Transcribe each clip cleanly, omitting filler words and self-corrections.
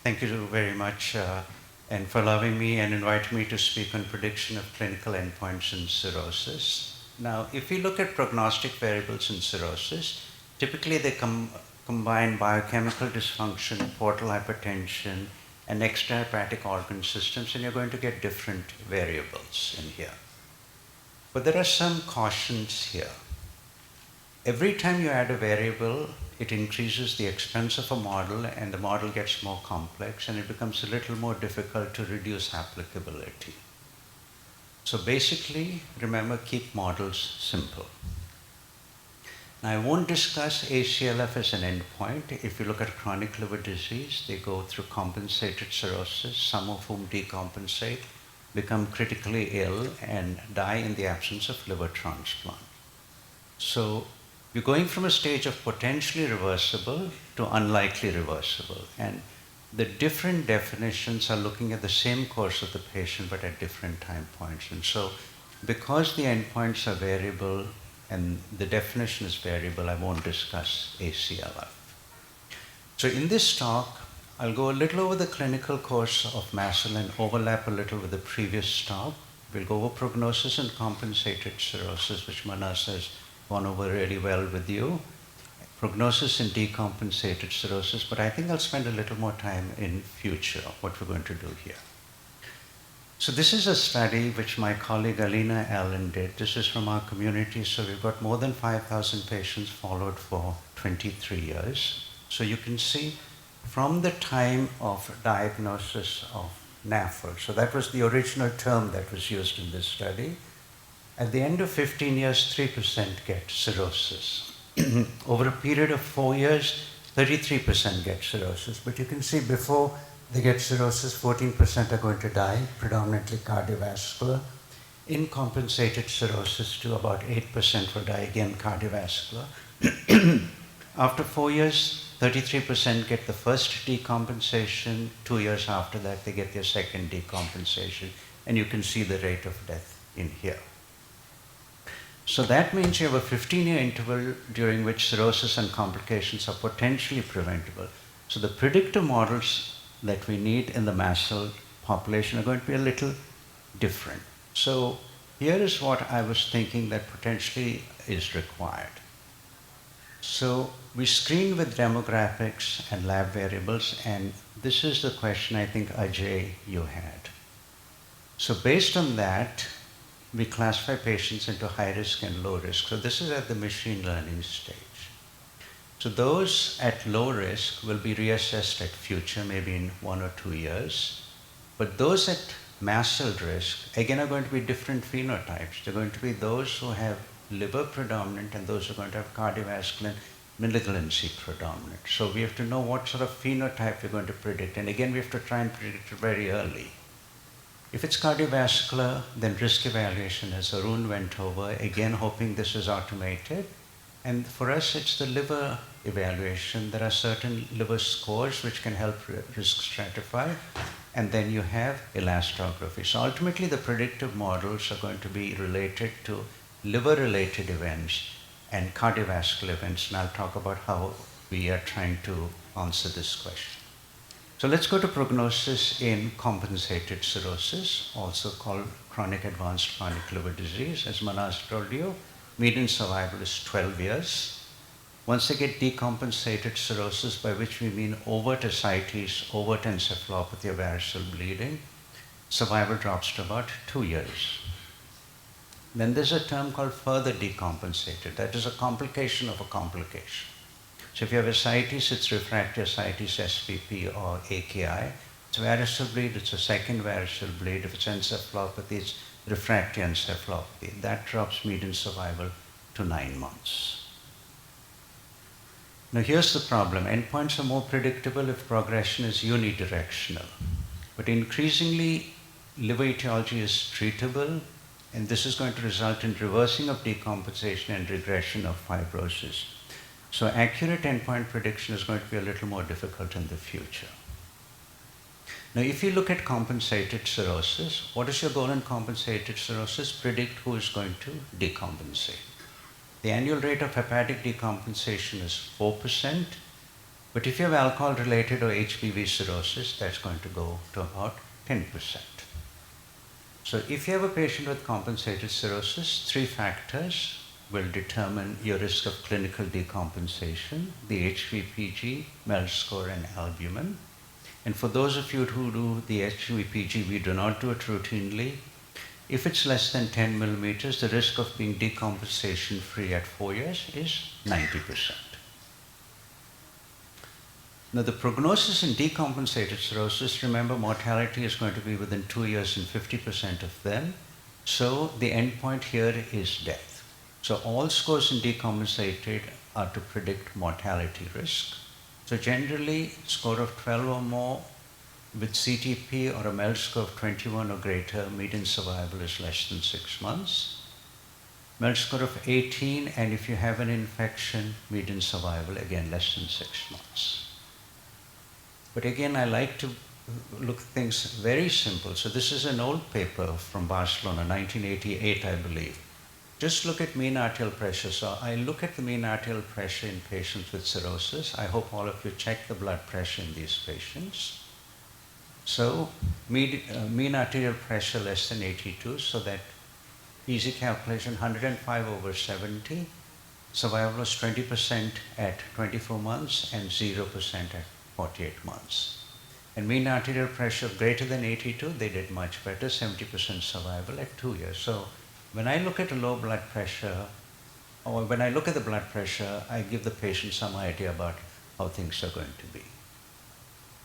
Thank you very much and for allowing me and inviting me to speak on prediction of clinical endpoints in cirrhosis. Now, if we look at prognostic variables in cirrhosis, typically they combine biochemical dysfunction, portal hypertension, and extrahepatic organ systems, and you're going to get different variables in here. But there are some cautions here. Every time you add a variable, it increases the expense of a model, and the model gets more complex, and it becomes a little more difficult to reduce applicability. So basically, remember, keep models simple. Now, I won't discuss ACLF as an endpoint. If you look at chronic liver disease, they go through compensated cirrhosis, some of whom decompensate, become critically ill, and die in the absence of liver transplant. So you're going from a stage of potentially reversible to unlikely reversible. And the different definitions are looking at the same course of the patient but at different time points. And so because the endpoints are variable and the definition is variable, I won't discuss ACLF. So in this talk, I'll go a little over the clinical course of MASL and overlap a little with the previous talk. We'll go over prognosis and compensated cirrhosis, which Manas has gone over really well with you. Prognosis in decompensated cirrhosis, but I think I'll spend a little more time in future, what we're going to do here. So this is a study which my colleague Alina Allen did. This is from our community, so we've got more than 5,000 patients followed for 23 years. So you can see from the time of diagnosis of NAFL, so that was the original term that was used in this study. At the end of 15 years, 3% get cirrhosis. Over a period of 4 years, 33% get cirrhosis. But you can see before they get cirrhosis, 14% are going to die, predominantly cardiovascular. In compensated cirrhosis, to about 8% will die, again cardiovascular. After 4 years, 33% get the first decompensation. 2 years after that, they get their second decompensation. And you can see the rate of death in here. So that means you have a 15-year interval during which cirrhosis and complications are potentially preventable. So the predictive models that we need in the MASL population are going to be a little different. So here is what I was thinking that potentially is required. So we screen with demographics and lab variables, and this is the question I think, Ajay, you had. So based on that, we classify patients into high risk and low risk. So this is at the machine learning stage. So those at low risk will be reassessed at future, maybe in 1 or 2 years. But those at MASL risk, again, are going to be different phenotypes. They're going to be those who have liver predominant and those who are going to have cardiovascular and malignancy predominant. So we have to know what sort of phenotype we're going to predict. And again, we have to try and predict it very early. If it's cardiovascular, then risk evaluation, as Arun went over, again hoping this is automated. And for us, it's the liver evaluation. There are certain liver scores which can help risk stratify. And then you have elastography. So ultimately, the predictive models are going to be related to liver-related events and cardiovascular events. And I'll talk about how we are trying to answer this question. So let's go to prognosis in compensated cirrhosis, also called chronic advanced chronic liver disease. As Manas told you, median survival is 12 years. Once they get decompensated cirrhosis, by which we mean overt ascites, overt encephalopathy, or variceal bleeding, survival drops to about 2 years. Then there's a term called further decompensated. That is a complication of a complication. So if you have ascites, it's refractory ascites, SPP, or AKI. It's variceal bleed, it's a second variceal bleed. If it's encephalopathy, it's refractory encephalopathy. That drops median survival to 9 months. Now here's the problem. Endpoints are more predictable if progression is unidirectional. But increasingly, liver etiology is treatable, and this is going to result in reversing of decompensation and regression of fibrosis. So accurate endpoint prediction is going to be a little more difficult in the future. Now, if you look at compensated cirrhosis, what is your goal in compensated cirrhosis? Predict who is going to decompensate. The annual rate of hepatic decompensation is 4%. But if you have alcohol-related or HBV cirrhosis, that's going to go to about 10%. So if you have a patient with compensated cirrhosis, 3 factors will determine your risk of clinical decompensation: the HVPG, MELD score, and albumin. And for those of you who do the HVPG, we do not do it routinely. If it's less than 10 millimeters, the risk of being decompensation free at 4 years is 90%. Now, the prognosis in decompensated cirrhosis, remember, mortality is going to be within 2 years in 50% of them. So the endpoint here is death. So all scores in decompensated are to predict mortality risk. So generally, score of 12 or more with CTP or a MELD score of 21 or greater, median survival is less than 6 months. MELD score of 18, and if you have an infection, median survival, again, less than 6 months. But again, I like to look at things very simple. So this is an old paper from Barcelona, 1988, I believe. Just look at mean arterial pressure. So I look at the mean arterial pressure in patients with cirrhosis. I hope all of you check the blood pressure in these patients. So mean arterial pressure less than 82, so that easy calculation, 105 over 70. Survival was 20% at 24 months and 0% at 48 months. And mean arterial pressure greater than 82, they did much better, 70% survival at 2 years. So when I look at a low blood pressure, or when I look at the blood pressure, I give the patient some idea about how things are going to be.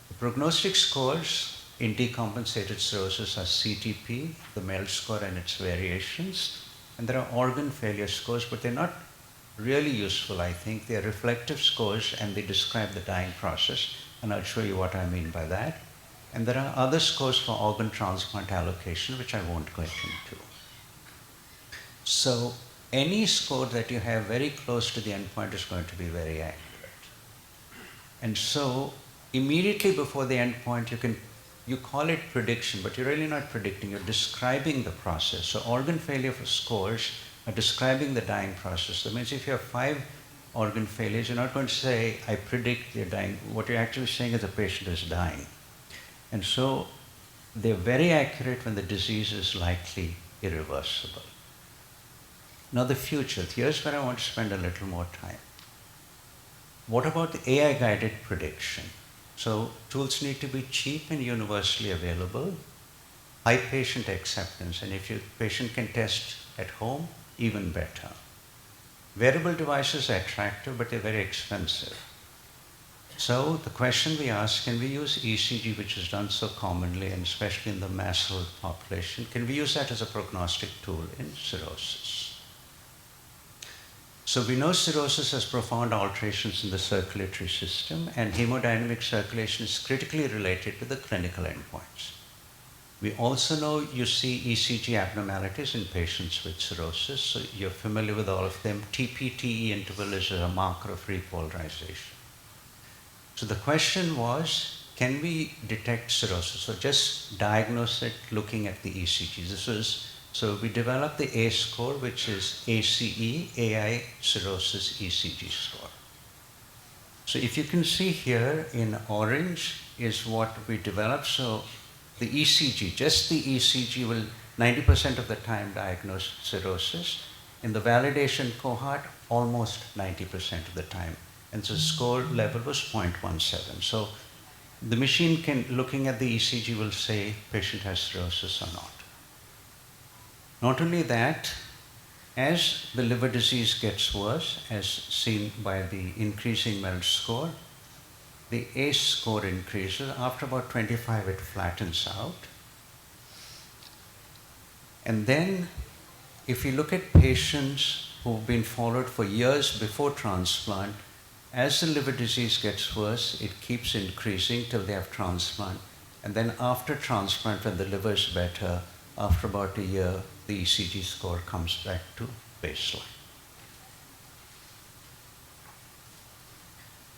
The prognostic scores in decompensated cirrhosis are CTP, the MELD score and its variations, and there are organ failure scores, but they're not really useful, I think. They're reflective scores and they describe the dying process, and I'll show you what I mean by that. And there are other scores for organ transplant allocation, which I won't go into. So any score that you have very close to the endpoint is going to be very accurate. And so immediately before the endpoint, you call it prediction, but you're really not predicting, you're describing the process. So organ failure scores are describing the dying process. That means if you have 5 organ failures, you're not going to say, I predict they're dying. What you're actually saying is the patient is dying. And so they're very accurate when the disease is likely irreversible. Now the future, here's where I want to spend a little more time. What about the AI-guided prediction? So tools need to be cheap and universally available, high patient acceptance, and if your patient can test at home, even better. Wearable devices are attractive, but they're very expensive. So the question we ask, can we use ECG, which is done so commonly, and especially in the massive population, can we use that as a prognostic tool in cirrhosis? So we know cirrhosis has profound alterations in the circulatory system, and hemodynamic circulation is critically related to the clinical endpoints. We also know you see ECG abnormalities in patients with cirrhosis, so you're familiar with all of them. TP-TE interval is a marker of repolarization. So the question was, can we detect cirrhosis? So just diagnose it looking at the ECG. So we developed the A score, which is ACE, AI Cirrhosis ECG score. So if you can see here in orange is what we developed. So the ECG, just the ECG will 90% of the time diagnose cirrhosis. In the validation cohort, almost 90% of the time. And so the score level was 0.17. So the machine looking at the ECG will say patient has cirrhosis or not. Not only that, as the liver disease gets worse, as seen by the increasing MELD score, the ACE score increases. After about 25, it flattens out. And then, if you look at patients who've been followed for years before transplant, as the liver disease gets worse, it keeps increasing till they have transplant. And then after transplant, when the liver is better, after about a year, the ECG score comes back to baseline.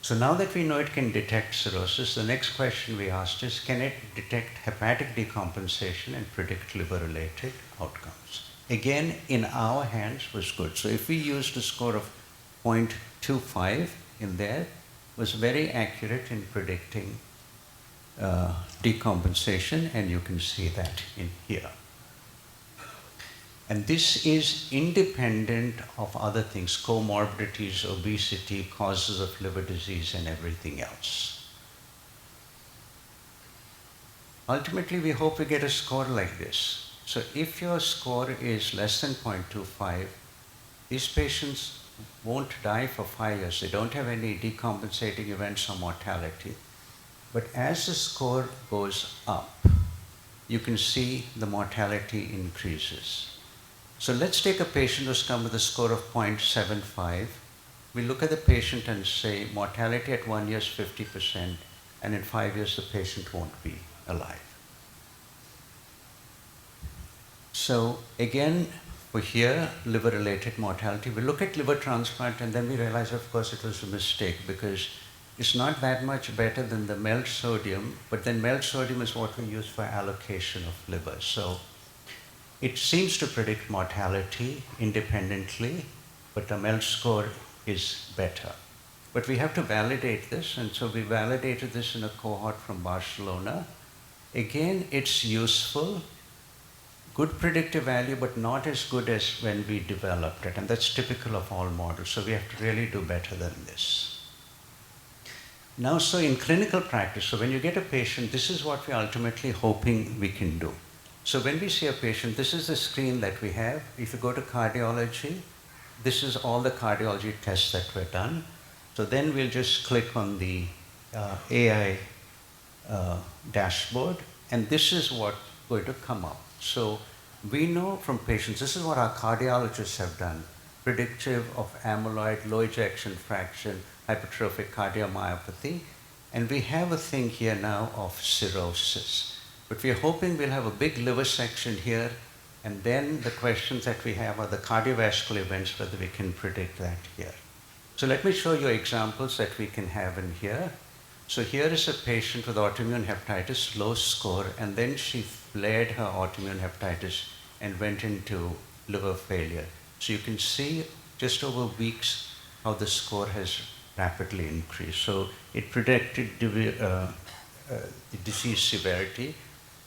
So now that we know it can detect cirrhosis, the next question we asked is, can it detect hepatic decompensation and predict liver-related outcomes? Again, in our hands was good. So if we used a score of 0.25 in there, was very accurate in predicting decompensation, and you can see that in here. And this is independent of other things, comorbidities, obesity, causes of liver disease, and everything else. Ultimately, we hope we get a score like this. So if your score is less than 0.25, these patients won't die for 5 years. They don't have any decompensating events or mortality. But as the score goes up, you can see the mortality increases. So let's take a patient who's come with a score of 0.75. We look at the patient and say mortality at 1 year is 50%, and in 5 years the patient won't be alive. So again, for here, liver-related mortality, we look at liver transplant and then we realize, of course, it was a mistake because it's not that much better than the MELD sodium, but then MELD sodium is what we use for allocation of liver. So it seems to predict mortality independently, but the MELD score is better. But we have to validate this, and so we validated this in a cohort from Barcelona. Again, it's useful, good predictive value, but not as good as when we developed it, and that's typical of all models, so we have to really do better than this. Now, so in clinical practice, so when you get a patient, this is what we're ultimately hoping we can do. So when we see a patient, this is the screen that we have. If you go to cardiology, this is all the cardiology tests that were done. So then we'll just click on the AI dashboard, and this is what's going to come up. So we know from patients, this is what our cardiologists have done, predictive of amyloid, low ejection fraction, hypertrophic cardiomyopathy, and we have a thing here now of cirrhosis. But we're hoping we'll have a big liver section here, and then the questions that we have are the cardiovascular events, whether we can predict that here. So let me show you examples that we can have in here. So here is a patient with autoimmune hepatitis, low score, and then she flared her autoimmune hepatitis and went into liver failure. So you can see just over weeks how the score has rapidly increased. So it predicted the disease severity.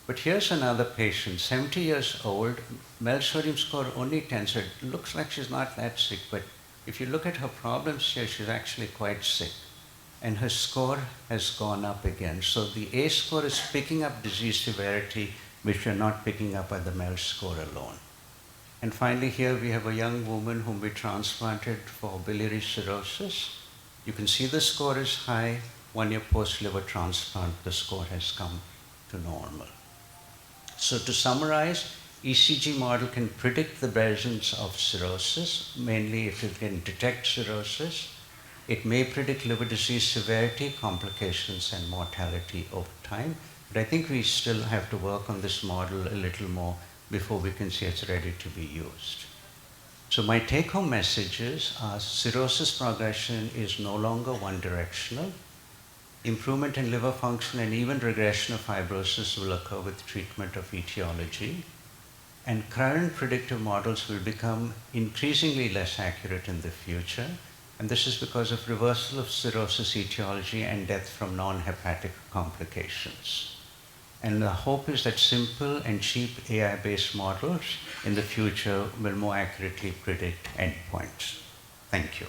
But here's another patient, 70 years old, MELD sodium score only 10, so it looks like she's not that sick, but if you look at her problems here, she's actually quite sick. And her score has gone up again. So the A score is picking up disease severity, which we're not picking up at the MELD score alone. And finally, here we have a young woman whom we transplanted for biliary cirrhosis. You can see the score is high. 1 year post-liver transplant, the score has come to normal. So to summarize, ECG model can predict the presence of cirrhosis, mainly if it can detect cirrhosis. It may predict liver disease severity, complications, and mortality over time. But I think we still have to work on this model a little more before we can say it's ready to be used. So my take-home messages are cirrhosis progression is no longer one-directional. Improvement in liver function and even regression of fibrosis will occur with treatment of etiology. And current predictive models will become increasingly less accurate in the future. And this is because of reversal of cirrhosis etiology and death from non-hepatic complications. And the hope is that simple and cheap AI-based models in the future will more accurately predict endpoints. Thank you.